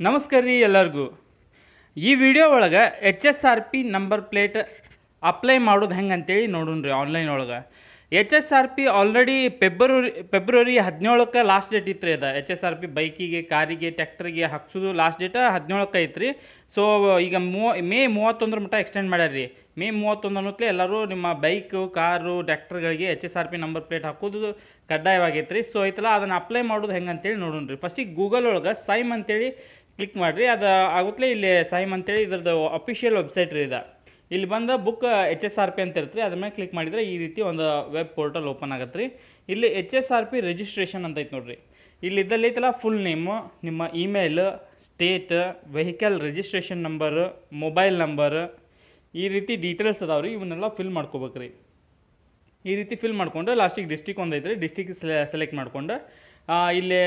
ನಮಸ್ಕಾರ ರೀ ಎಲ್ಲರಿಗೂ. ಈ ವಿಡಿಯೋ ಒಳಗೆ HSRP ನಂಬರ್ ಪ್ಲೇಟ್ ಅಪ್ಲೈ ಮಾಡೋದು ಹೆಂಗೆ ಅಂತೇಳಿ ನೋಡೋಣ್ರಿ. ಆನ್ಲೈನ್ ಒಳಗೆ HSRP ಆಲ್ರೆಡಿ ಫೆಬ್ರವರಿ 17ಕ್ಕೆ ಲಾಸ್ಟ್ ಡೇಟ್ ಇತ್ತು ರೀ. ಅದು HSRP ಬೈಕಿಗೆ, ಕಾರಿಗೆ, ಟ್ಯಾಕ್ಟರ್ಗೆ ಹಾಕ್ಸೋದು ಲಾಸ್ಟ್ ಡೇಟ್ 17ಕ್ಕೆ ಐತ್ರಿ. ಸೊ ಈಗ ಮೇ 31 ಮಟ್ಟ ಎಕ್ಸ್ಟೆಂಡ್ ಮಾಡ್ಯಾರ ರೀ. ಮೇ 31 ಅನ್ನೋತ್ಲೆ ಎಲ್ಲರೂ ನಿಮ್ಮ ಬೈಕು, ಕಾರು, ಟ್ಯಾಕ್ಟರ್ಗಳಿಗೆ HSRP ನಂಬರ್ ಪ್ಲೇಟ್ ಹಾಕೋದು ಕಡ್ಡಾಯವಾಗೈತೆ ರೀ. ಸೊ ಐತಲ್ಲ ಅದನ್ನು ಅಪ್ಲೈ ಮಾಡೋದು ಹೆಂಗೆ ಅಂತೇಳಿ ನೋಡೋಣ್ರಿ. ಫಸ್ಟಿಗೆ ಗೂಗಲ್ ಒಳಗೆ ಸೈಮ್ ಅಂತೇಳಿ ಕ್ಲಿಕ್ ಮಾಡಿರಿ. ಅದು ಆಗುತ್ತಲೇ ಇಲ್ಲಿ ಸೈಮ್ ಅಂತೇಳಿ ಇದ್ರದ್ದು ಅಫಿಷಿಯಲ್ ವೆಬ್ಸೈಟ್ ರೀ. ಇದು ಇಲ್ಲಿ ಬಂದು ಬುಕ್ HSRP ಅಂತ ಇರುತ್ತೆ. ಅದ್ರ ಮೇಲೆ ಕ್ಲಿಕ್ ಮಾಡಿದರೆ ಈ ರೀತಿ ಒಂದು ವೆಬ್ ಪೋರ್ಟಲ್ ಓಪನ್ ಆಗತ್ತೆ ರೀ. ಇಲ್ಲಿ HSRP ರಿಜಿಸ್ಟ್ರೇಷನ್ ಅಂತ ಐತೆ ನೋಡಿರಿ. ಇಲ್ಲಿ ಇದ್ದಲ್ಲಿ ಐತಲ್ಲ ಫುಲ್ ನೇಮು, ನಿಮ್ಮ email, state, vehicle registration number, mobile number, ಈ ರೀತಿ ಡೀಟೇಲ್ಸ್ ಅದಾವೆ ರೀ. ಇವನ್ನೆಲ್ಲ ಫಿಲ್ ಮಾಡ್ಕೋಬೇಕು ರೀ. ಈ ರೀತಿ ಫಿಲ್ ಮಾಡಿಕೊಂಡು ಲಾಸ್ಟಿಗೆ ಡಿಸ್ಟಿಕ್ ಒಂದು ಐತೆ ರೀ. ಡಿಸ್ಟಿಕ್ ಸೆಲೆಕ್ಟ್ ಮಾಡಿಕೊಂಡು ಇಲ್ಲಿ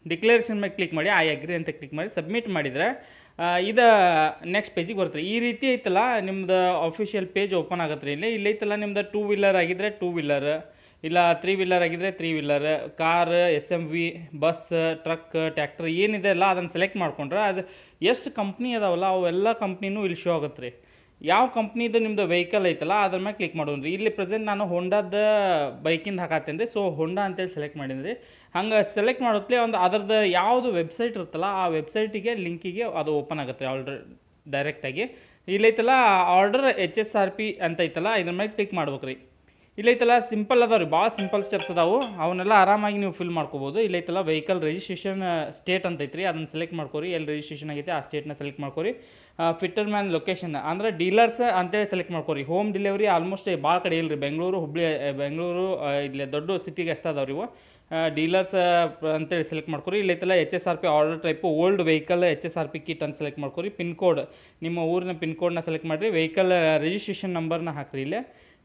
ಡಿಕ್ಲರೇಷನ್ ಮೇಲೆ ಕ್ಲಿಕ್ ಮಾಡಿ, ಐ ಅಗ್ರಿ ಅಂತ ಕ್ಲಿಕ್ ಮಾಡಿ ಸಬ್ಮಿಟ್ ಮಾಡಿದರೆ ಇದು ನೆಕ್ಸ್ಟ್ ಪೇಜಿಗೆ ಬರುತ್ತೆ. ಈ ರೀತಿ ಐತಲ್ಲ ನಿಮ್ದು ಅಫಿಷಿಯಲ್ ಪೇಜ್ ಓಪನ್ ಆಗತ್ತೆ ರೀ. ಇಲ್ಲಿ ಐತಲ್ಲ ನಿಮ್ದು 2 ವೀಲರ್ ಆಗಿದ್ದರೆ 2 ವೀಲರ್, ಇಲ್ಲ 3 ವೀಲರ್ ಆಗಿದ್ದರೆ 3 wheeler, car, SMV, bus, truck, tractor ಏನಿದೆ ಅಲ್ಲ ಅದನ್ನು ಸೆಲೆಕ್ಟ್ ಮಾಡ್ಕೊಂಡ್ರೆ ಅದು ಎಷ್ಟು ಕಂಪ್ನಿ ಅದಾವಲ್ಲ ಅವೆಲ್ಲ ಕಂಪ್ನಿನೂ ಇಲ್ಲಿ ಶೋ ಆಗುತ್ತೆ ರೀ. ಯಾವ ಕಂಪ್ನಿದು ನಿಮ್ಮದು ವೆಹಿಕಲ್ ಐತಲ್ಲ ಅದ್ರ ಮೇಲೆ ಕ್ಲಿಕ್ ಮಾಡೋಣ ರೀ. ಇಲ್ಲಿ ಪ್ರೆಸೆಂಟ್ ನಾನು ಹೊಂಡಾದ ಬೈಕಿಂದ ಹಾಕತ್ತೇನೆ ರೀ. ಸೊ ಹೊಂಡಾ ಅಂತೇಳಿ ಸೆಲೆಕ್ಟ್ ಮಾಡೀನಿ ರೀ. ಹಂಗೆ ಸೆಲೆಕ್ಟ್ ಮಾಡೋತ್ಲೆ ಒಂದು ಅದ್ರದ್ದು ಯಾವುದು ವೆಬ್ಸೈಟ್ ಇರುತ್ತಲ್ಲ ಆ ವೆಬ್ಸೈಟಿಗೆ ಲಿಂಕಿಗೆ ಅದು ಓಪನ್ ಆಗುತ್ತೆ ಆಲ್ರೆಡಿ ಡೈರೆಕ್ಟಾಗಿ. ಇಲ್ಲೈತಲ್ಲ ಆರ್ಡರ್ HSRP ಅಂತ ಐತಲ್ಲ ಇದ್ರ ಮೇಲೆ ಕ್ಲಿಕ್ ಮಾಡ್ಬೇಕು ರೀ. ಇಲ್ಲೈತಲ್ಲ ಸಿಂಪಲ್ ಅದಾವೆ ರೀ, ಭಾಳ ಸಿಂಪಲ್ ಸ್ಟೆಪ್ಸ್ ಅದಾವೆ. ಅವನ್ನೆಲ್ಲ ಆರಾಮಾಗಿ ನೀವು ಫಿಲ್ ಮಾಡ್ಕೋಬೋದು. ಇಲ್ಲೈತಲ್ಲ ವೆಹಿಕಲ್ ರಿಜಿಸ್ಟ್ರೇಷನ್ ಸ್ಟೇಟ್ ಅಂತ ಐತ್ರಿ, ಅದನ್ನು ಸೆಲೆಕ್ಟ್ ಮಾಡ್ಕೊರಿ. ಎಲ್ಲಿ ರಿಜಿಸ್ಟ್ರೇಷನ್ ಆಗೈತೆ ಆ ಸ್ಟೇಟ್ನ ಸೆಲೆಕ್ಟ್ ಮಾಡ್ಕೊರಿ. ಫಿಟ್ಟರ್ ಮ್ಯಾನ್ ಲೊಕೇಶನ್ ಅಂದರೆ ಡೀಲರ್ಸ್ ಅಂತೇಳಿ ಸೆಲೆಕ್ಟ್ ಮಾಡ್ಕೊರಿ. ಹೋಮ್ ಡೆಲಿವರಿ ಆಲ್ಮೋಸ್ಟ್ ಭಾಳ ಕಡೆ ಇಲ್ಲ ರೀ. ಬೆಂಗಳೂರು ಇಲ್ಲಿ ದೊಡ್ಡ ಸಿಟಿಗೆ ಅಷ್ಟು ಅದಾವೆ ರೀ ಇವು. ಡೀಲರ್ಸ್ ಅಂತೇಳಿ ಸೆಲೆಕ್ಟ್ ಮಾಡ್ಕೊರಿ. ಇಲ್ಲೈತಲ್ಲ HSRP order type old vehicle HSRP kit ಅಂತ ಸೆಲೆಕ್ಟ್ ಮಾಡ್ಕೊರಿ. ಪಿನ್ ಕೋಡ್, ನಿಮ್ಮ ಊರಿನ ಪಿನ್ ಕೋಡ್ನ ಸೆಲೆಕ್ಟ್ ಮಾಡಿರಿ. ವೆಹಿಕಲ್ ರಿಜಿಸ್ಟ್ರೇಷನ್ ನಂಬರ್ನ ಹಾಕ್ರಿ ಇಲ್ಲೇ.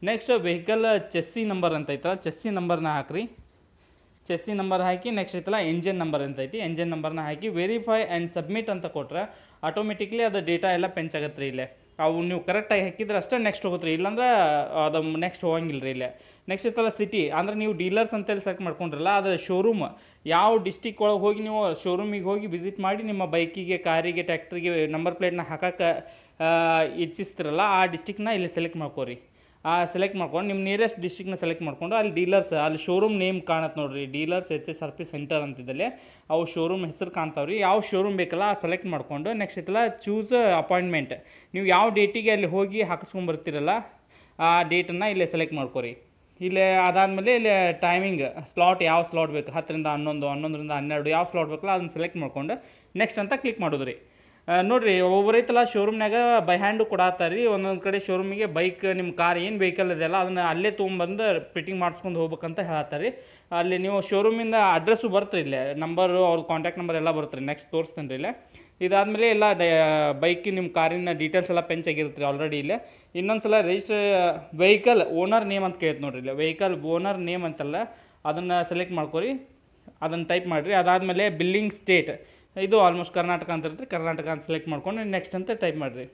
ನೆಕ್ಸ್ಟ್ ವೆಹಿಕಲ್ ಚೆಸ್ಸಿ ನಂಬರ್ ಅಂತ ಐತಲ್ಲ ಚೆಸ್ಸಿ ನಂಬರ್ನ ಹಾಕ್ರಿ. ಚೆಸ್ಸಿ ನಂಬರ್ ಹಾಕಿ ನೆಕ್ಸ್ಟ್ ಐತಲ್ಲ ಎಂಜಿನ್ ನಂಬರ್ ಅಂತ ಐತಿ, ಎಂಜಿನ್ ನಂಬರ್ನ ಹಾಕಿ ವೆರಿಫೈ ಆ್ಯಂಡ್ ಸಬ್ಮಿಟ್ ಅಂತ ಕೊಟ್ರೆ ಆಟೋಮೆಟಿಕ್ಲಿ ಅದು ಡೇಟಾ ಎಲ್ಲ ಪೆಂಚಾಗತ್ತೆ ರೀ. ಇಲ್ಲೇ ಅವು ನೀವು ಕರೆಕ್ಟಾಗಿ ಹಾಕಿದ್ರೆ ಅಷ್ಟೇ ನೆಕ್ಸ್ಟ್ ಹೋಗುತ್ತೆ ರೀ. ಇಲ್ಲಾಂದ್ರೆ ಅದು ನೆಕ್ಸ್ಟ್ ಹೋಗಂಗಿಲ್ಲ ರೀ. ಇಲ್ಲೇ ನೆಕ್ಸ್ಟ್ ಐತಲ್ಲ ಸಿಟಿ, ಅಂದರೆ ನೀವು ಡೀಲರ್ಸ್ ಅಂತೇಳಿ ಸೆಲೆಕ್ಟ್ ಮಾಡ್ಕೊಂಡ್ರಲ್ಲ ಅದು ಶೋರೂಮ್ ಯಾವ ಡಿಸ್ಟಿಕ್ ಒಳಗೆ ಹೋಗಿ ನೀವು ಶೋರೂಮಿಗೆ ಹೋಗಿ ವಿಸಿಟ್ ಮಾಡಿ ನಿಮ್ಮ ಬೈಕಿಗೆ, ಕಾರಿಗೆ, ಟ್ಯಾಕ್ಟ್ರಿಗೆ ನಂಬರ್ ಪ್ಲೇಟ್ನ ಹಾಕಕ್ಕೆ ಇಚ್ಛಿಸ್ತಿರಲ್ಲ ಆ ಡಿಸ್ಟಿಕ್ನ ಇಲ್ಲಿ ಸೆಲೆಕ್ಟ್ ಮಾಡ್ಕೋರಿ. ಸೆಲೆಕ್ಟ್ ಮಾಡ್ಕೊಂಡು ನಿಮ್ಮ ನಿಯರೆಸ್ಟ್ ಡಿಸ್ಟ್ರಿಕ್ನ ಸೆಲೆಕ್ಟ್ ಮಾಡಿಕೊಂಡು ಅಲ್ಲಿ ಡೀಲರ್ಸ್ ಅಲ್ಲಿ ಶೋರೂಮ್ ನೇಮ್ ಕಾಣತ್ತೆ ನೋಡಿರಿ. ಡೀಲರ್ಸ್ HSRP ಸೆಂಟರ್ ಅಂತಿದ್ದಲ್ಲಿ ಅವು ಶೋರೂಮ್ ಹೆಸರು ಕಾಣ್ತಾವೆ ರೀ. ಯಾವ ಶೋರೂಮ್ ಬೇಕಲ್ಲ ಸೆಲೆಕ್ಟ್ ಮಾಡಿಕೊಂಡು ನೆಕ್ಸ್ಟ್ ಐತಲ್ಲ ಚೂಸ್ ಅಪಾಯಿಂಟ್ಮೆಂಟ್, ನೀವು ಯಾವ ಡೇಟಿಗೆ ಅಲ್ಲಿ ಹೋಗಿ ಹಾಕಿಸ್ಕೊಂಬರ್ತೀರಲ್ಲ ಆ ಡೇಟನ್ನು ಇಲ್ಲೇ ಸೆಲೆಕ್ಟ್ ಮಾಡ್ಕೊರಿ. ಇಲ್ಲೇ ಅದಾದಮೇಲೆ ಇಲ್ಲಿ ಟೈಮಿಂಗ್ ಸ್ಲಾಟ್ ಯಾವ ಸ್ಲಾಟ್ ಬೇಕು, 10ರಿಂದ 11, 11ರಿಂದ 12 ಯಾವ ಸ್ಲಾಟ್ ಬೇಕಲ್ಲ ಅದನ್ನು ಸೆಲೆಕ್ಟ್ ಮಾಡ್ಕೊಂಡು ನೆಕ್ಸ್ಟ್ ಅಂತ ಕ್ಲಿಕ್ ಮಾಡೋದು ರೀ. ನೋಡಿರಿ ಒಬ್ಬರು ಐತಲ್ಲ ಶೋರೂಮ್ನಾಗ ಬೈ ಹ್ಯಾಂಡು ಕೊಡತ್ತಾರೆ ರೀ. ಒಂದೊಂದು ಕಡೆ ಶೋರೂಮಿಗೆ ಬೈಕ್ ನಿಮ್ಮ ಕಾರ್ ಏನು ವೆಹಿಕಲ್ ಇದೆಯಲ್ಲ ಅದನ್ನು ಅಲ್ಲೇ ತೊಗೊಂಬಂದು ಫಿಟ್ಟಿಂಗ್ ಮಾಡಿಸ್ಕೊಂಡು ಹೋಗ್ಬೇಕಂತ ಹೇಳತ್ತಾರೆ ರೀ. ಅಲ್ಲಿ ನೀವು ಶೋರೂಮಿಂದ ಅಡ್ರೆಸ್ಸು ಬರುತ್ತೆ ಇಲ್ಲೇ, ನಂಬರು ಅವ್ರ ಕಾಂಟ್ಯಾಕ್ಟ್ ನಂಬರ್ ಎಲ್ಲ ಬರುತ್ತೆ ರೀ. ನೆಕ್ಸ್ಟ್ ತೋರಿಸ್ತೀನಿ ರೀ ಇಲ್ಲೇ. ಇದಾದಮೇಲೆ ಎಲ್ಲ ಬೈಕ್ ನಿಮ್ಮ ಕಾರಿನ ಡೀಟೇಲ್ಸ್ ಎಲ್ಲ ಪೆಂಚಾಗಿರುತ್ತೆ ರೀ ಆಲ್ರೆಡಿ ಇಲ್ಲೇ. ಇನ್ನೊಂದು ಸಲ ವೆಹಿಕಲ್ ಓನರ್ ನೇಮ್ ಅಂತ ಕೇಳುತ್ತೆ ನೋಡಿರಿ. ಇಲ್ಲೇ ವೆಹಿಕಲ್ ಓನರ್ ನೇಮ್ ಅಂತಲ್ಲ ಅದನ್ನು ಸೆಲೆಕ್ಟ್ ಮಾಡ್ಕೊರಿ, ಅದನ್ನು ಟೈಪ್ ಮಾಡಿರಿ. ಅದಾದಮೇಲೆ ಬಿಲ್ಲಿಂಗ್ ಸ್ಟೇಟ್ ಇದು ಆಲ್ಮೋಸ್ಟ್ ಕರ್ನಾಟಕ ಅಂತ ಇರುತ್ತೆ, ಕರ್ನಾಟಕ ಅಂತ ಸೆಲೆಕ್ಟ್ ಮಾಡ್ಕೊಂಡು ನೆಕ್ಸ್ಟ್ ಅಂತ ಟೈಪ್ ಮಾಡಿರಿ.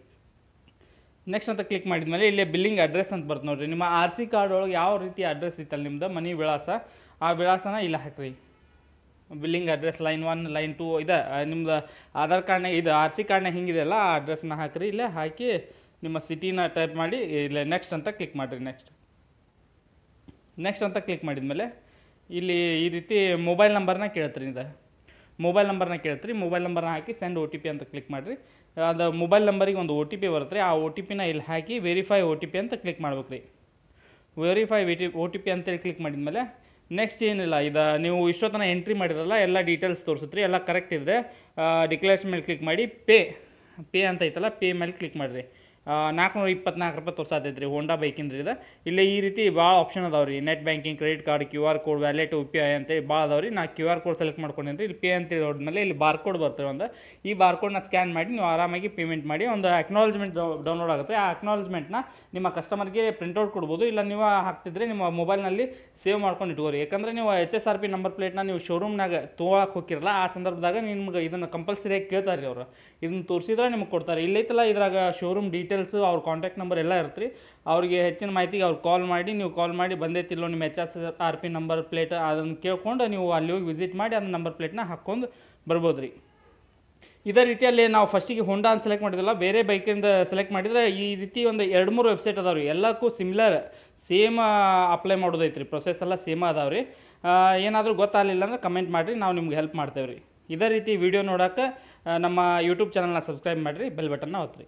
ನೆಕ್ಸ್ಟ್ ಅಂತ ಕ್ಲಿಕ್ ಮಾಡಿದ್ಮೇಲೆ ಇಲ್ಲೇ ಬಿಲ್ಲಿಂಗ್ ಅಡ್ರೆಸ್ ಅಂತ ಬರುತ್ತೆ ನೋಡಿರಿ. ನಿಮ್ಮ RC ಕಾರ್ಡ್ ಒಳಗೆ ಯಾವ ರೀತಿ ಅಡ್ರೆಸ್ ಇತ್ತಲ್ಲ ನಿಮ್ದು ಮನೆ ವಿಳಾಸ, ಆ ವಿಳಾಸನ ಇಲ್ಲಿ ಹಾಕಿರಿ. ಬಿಲ್ಲಿಂಗ್ ಅಡ್ರೆಸ್ ಲೈನ್ 1 ಲೈನ್ 2 ಇದೆ ನಿಮ್ದು ಆಧಾರ್ ಕಾರ್ಡ್ನಾಗ, ಇದು RC ಕಾರ್ಡ್ನಾಗ ಹಿಂಗಿದೆಯಲ್ಲ ಆ ಅಡ್ರೆಸ್ನ ಹಾಕಿರಿ. ಇಲ್ಲೇ ಹಾಕಿ ನಿಮ್ಮ ಸಿಟಿನ ಟೈಪ್ ಮಾಡಿ ಇಲ್ಲೇ ನೆಕ್ಸ್ಟ್ ಅಂತ ಕ್ಲಿಕ್ ಮಾಡಿರಿ. ನೆಕ್ಸ್ಟ್ ಅಂತ ಕ್ಲಿಕ್ ಮಾಡಿದ್ಮೇಲೆ ಇಲ್ಲಿ ಈ ರೀತಿ ಮೊಬೈಲ್ ನಂಬರ್ನ ಕೇಳ್ತೀರಿ. ಇದು ಮೊಬೈಲ್ ನಂಬರ್ನ ಕೇಳ್ತೀರಿ. ಮೊಬೈಲ್ ನಂಬರ್ನ ಹಾಕಿ ಸೆಂಡ್ OTP ಅಂತ ಕ್ಲಿಕ್ ಮಾಡಿರಿ. ಅದು ಮೊಬೈಲ್ ನಂಬರಿಗೆ ಒಂದು OTP ಬರುತ್ತೆ ರೀ. ಆ OTPನ ಇಲ್ಲಿ ಹಾಕಿ ವೆರಿಫೈ OTP ಅಂತ ಕ್ಲಿಕ್ ಮಾಡ್ಬೇಕು ರೀ. ವೆರಿಫೈ OTP ಅಂತೇಳಿ ಕ್ಲಿಕ್ ಮಾಡಿದ್ಮೇಲೆ ನೆಕ್ಸ್ಟ್ ಏನಿಲ್ಲ, ಇದು ನೀವು ಇಷ್ಟೊತ್ತನ ಎಂಟ್ರಿ ಮಾಡಿರಲ್ಲ ಎಲ್ಲ ಡೀಟೇಲ್ಸ್ ತೋರಿಸುತ್ತೆ ರೀ. ಎಲ್ಲ ಕರೆಕ್ಟ್ ಇದ್ದರೆ ಡಿಕ್ಲೇರೇಷನ್ ಮೇಲೆ ಕ್ಲಿಕ್ ಮಾಡಿ ಪೇ ಅಂತ ಐತಲ್ಲ ಪೇ ಮೇಲೆ ಕ್ಲಿಕ್ ಮಾಡಿರಿ. 424 ರೂಪಾಯಿ ತೋರ್ಸಾತೈತೆ ರೀ ಹೋಂಡಾ ಬೈಕಿಂದ ಇದು. ಇಲ್ಲೇ ಈ ರೀತಿ ಭಾಳ ಆಪ್ಷನ್ ಅದಾವೆ ರೀ. Net banking, credit card, QR code, wallet, UPI ಅಂತೇಳಿ ಭಾಳ ಅದಾವೆ ರೀ. ನಾ QR ಕೋಡ್ ಸೆಲೆಕ್ಟ್ ಮಾಡ್ಕೊಂಡೇನಿ ರೀ. ಇಲ್ಲಿ ಪೇ ಅಂತೇಳಿ ಹೊಡೆದ್ಮೇಲೆ ಇಲ್ಲಿ ಬಾರ್ಕೋಡ್ ಬರ್ತದೆ ಒಂದು. ಈ ಬಾರ್ಕೋಡ್ನ ಸ್ಕ್ಯಾನ್ ಮಾಡಿ ನೀವು ಆರಾಮಾಗಿ ಪೇಮೆಂಟ್ ಮಾಡಿ ಒಂದು ಅಕ್ನಾಲಜ್ಮೆಂಟ್ ಡೌನ್ಲೋಡ್ ಆಗುತ್ತೆ. ಆ ಅಕ್ನಾಲಜ್ಮೆಂಟ್ನ ನಿಮ್ಮ ಕಸ್ಟಮರ್ಗೆ ಪ್ರಿಂಟ್ಔಟ್ ಕೊಡ್ಬೋದು, ಇಲ್ಲ ನೀವು ಹಾಕ್ತಿದ್ರೆ ನಿಮ್ಮ ಮೊಬೈಲ್ನಲ್ಲಿ ಸೇವ್ ಮಾಡ್ಕೊಂಡು ಇಟ್ಕೋರಿ. ಯಾಕಂದರೆ ನೀವು HSRP ನಂಬರ್ ಪ್ಲೇಟ್ನ ನೀವು ಶೋರೂಮ್ನಾಗ ತೊಗೊಳಕ್ಕೆ ಹೋಗಿರಲ್ಲ ಆ ಸಂದರ್ಭದಾಗ ನಿಮ್ಗೆ ಇದನ್ನು ಕಂಪಲ್ಸರಿಯಾಗಿ ಕೇಳ್ತಾರೆ ರೀ ಅವರು. ಇದನ್ನು ತೋರಿಸಿದ್ರೆ ನಿಮ್ಗೆ ಕೊಡ್ತಾರೆ. ಇಲ್ಲೈತಲ್ಲ ಇದ್ರಾಗ ಶೋರೂಮ್ ಡೀಟೇಲ್ಸು ಅವ್ರ ಕಾಂಟ್ಯಾಕ್ಟ್ ನಂಬರ್ ಎಲ್ಲ ಇರುತ್ತೆ ರೀ. ಅವ್ರಿಗೆ ಹೆಚ್ಚಿನ ಮಾಹಿತಿಗೆ ಅವ್ರು ಕಾಲ್ ಮಾಡಿ ನೀವು ಕಾಲ್ ಮಾಡಿ ಬಂದೈತಿಲ್ಲೋ ನಿಮ್ಮ HSRP ನಂಬರ್ ಪ್ಲೇಟ್ ಅದನ್ನು ಕೇಳ್ಕೊಂಡು ನೀವು ಅಲ್ಲಿ ಹೋಗಿ ವಿಸಿಟ್ ಮಾಡಿ ಅದನ್ನ ನಂಬರ್ ಪ್ಲೇಟ್ನ ಹಾಕ್ಕೊಂಡು ಬರ್ಬೋದು ರೀ. ಇದೇ ರೀತಿಯಲ್ಲಿ ನಾವು ಫಸ್ಟಿಗೆ ಹೋಂಡಾ ಅಂತ ಸೆಲೆಕ್ಟ್ ಮಾಡಿದ್ವಲ್ಲ, ಬೇರೆ ಬೈಕಿಂದ ಸೆಲೆಕ್ಟ್ ಮಾಡಿದರೆ ಈ ರೀತಿ ಒಂದು 2-3 ವೆಬ್ಸೈಟ್ ಅದಾವೆ ರೀ. ಎಲ್ಲಕ್ಕೂ ಸಿಮಿಲರ್ ಸೇಮ್ ಅಪ್ಲೈ ಮಾಡೋದೈತೆ ರೀ. ಪ್ರೊಸೆಸ್ ಎಲ್ಲ ಸೇಮ್ ಅದಾವೆ ರೀ. ಏನಾದರೂ ಗೊತ್ತಾಗಲಿಲ್ಲ ಅಂದ್ರೆ ಕಮೆಂಟ್ ಮಾಡಿರಿ, ನಾವು ನಿಮ್ಗೆ ಹೆಲ್ಪ್ ಮಾಡ್ತೇವೆ ರೀ. ಇದೇ ರೀತಿ ವಿಡಿಯೋ ನೋಡೋಕೆ ನಮ್ಮ ಯೂಟ್ಯೂಬ್ ಚಾನಲ್ನ ಸಬ್ಸ್ಕ್ರೈಬ್ ಮಾಡಿರಿ, ಬೆಲ್ ಬಟನ್ನ ಒತ್ತಿರಿ.